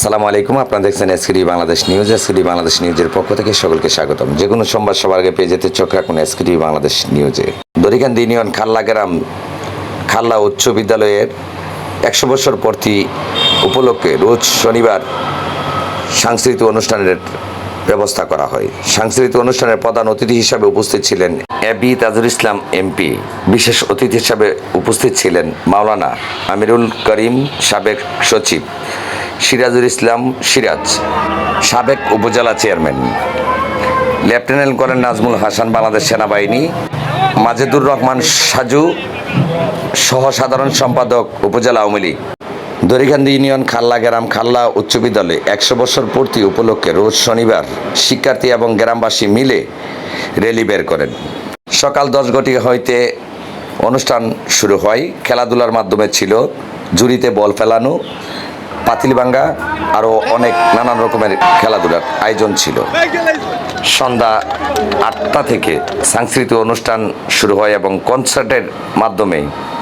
আসসালামু আলাইকুম, আপনারা দেখছেন SKD Bangladesh news. SKD Bangladesh নিউজের পক্ষ থেকে সকলকে স্বাগতম। যে কোনো সোমবার সবার আগে পেয়ে যেতে চোখ রাখুন এসকেডি বাংলাদেশ নিউজে। দড়িকান্দি ইউনিয়ন খাল্লা গ্রাম খাল্লা উচ্চ বিদ্যালয়ের 100 বছর পূর্তি উপলক্ষে রোজ শনিবার সাংস্কৃতিক অনুষ্ঠানের ব্যবস্থা করা হয়। সাংস্কৃতিক অনুষ্ঠানের প্রধান অতিথি হিসাবে উপস্থিত ছিলেন এবি তাজুল ইসলাম এমপি। বিশেষ অতিথি হিসাবে উপস্থিত ছিলেন মাওলানা আমিরুল করিম, সাবেক সচিব সিরাজুল ইসলাম সিরাজ, সাবেক উপজেলা chairman lieutenant colonel Nazmul Hasan, Bangladesh সেনাবাহিনী, মাজেদুর রহমান সাজু, সহ সাধারণ সম্পাদক, উপজেলা আওয়ামী লীগ। দড়িকান্দি ইউনিয়ন খাল্লা গ্রাম খাল্লা উচ্চ বিদ্যালয়ে 100 বছর পূর্তি উপলক্ষে রোজ শনিবার শিক্ষার্থী এবং গ্রামবাসী মিলে র্যালি বের করেন। সকাল 10 ঘটিকা হইতে অনুষ্ঠান শুরু হয়। খেলাধুলার মাধ্যমে ছিল জুড়িতে বল ফেলানো, পাতিল ভাঙ্গা, আরও অনেক নানান রকমের খেলাধুলার আয়োজন ছিল। সন্ধ্যা 8টা থেকে সাংস্কৃতিক অনুষ্ঠান শুরু হয় এবং কনসার্টের মাধ্যমে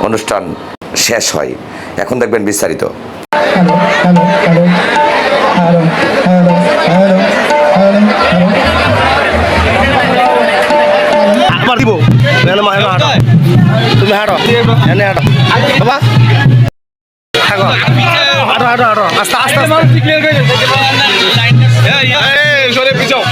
অনুষ্ঠান শেষ হয়। এখন দেখবেন বিস্তারিত। তুমি হাঁটো এনে হাঁটো বাবা, হাঁটো হাঁটো হাঁটো আস্তে আস্তে সরে পিছাও।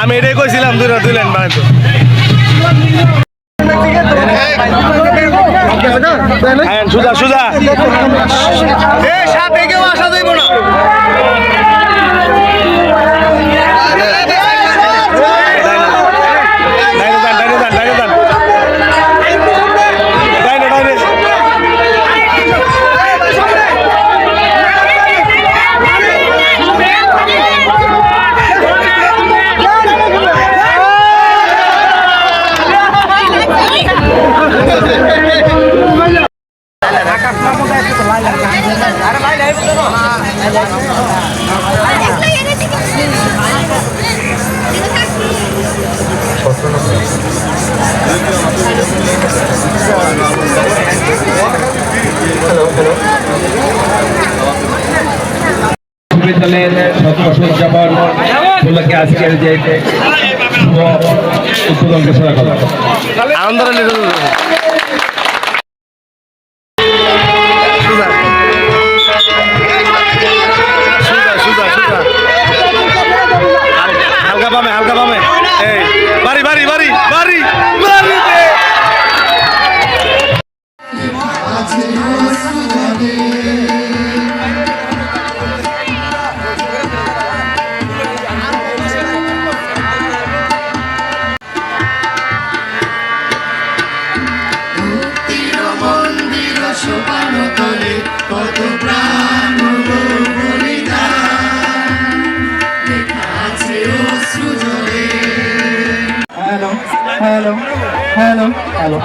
আমি এটাই কইছিলাম দুই লাইন বানাইতো। সুজা সুজা সাথে কেউ আসা যাইব না। বিদ্যালয়ের শতবর্ষ উদযাপন উপলক্ষে আজকের যে উদ্বোধন ঘোষণা করা আনন্দ হালকা পামে হালকা পামে এই বাড়ি বাড়ি বাড়ি বাড়ি বাড়ি কত প্রাণ হলো বলিদান, লেখা আছে অশ্রু জলে। Hello hello hello hello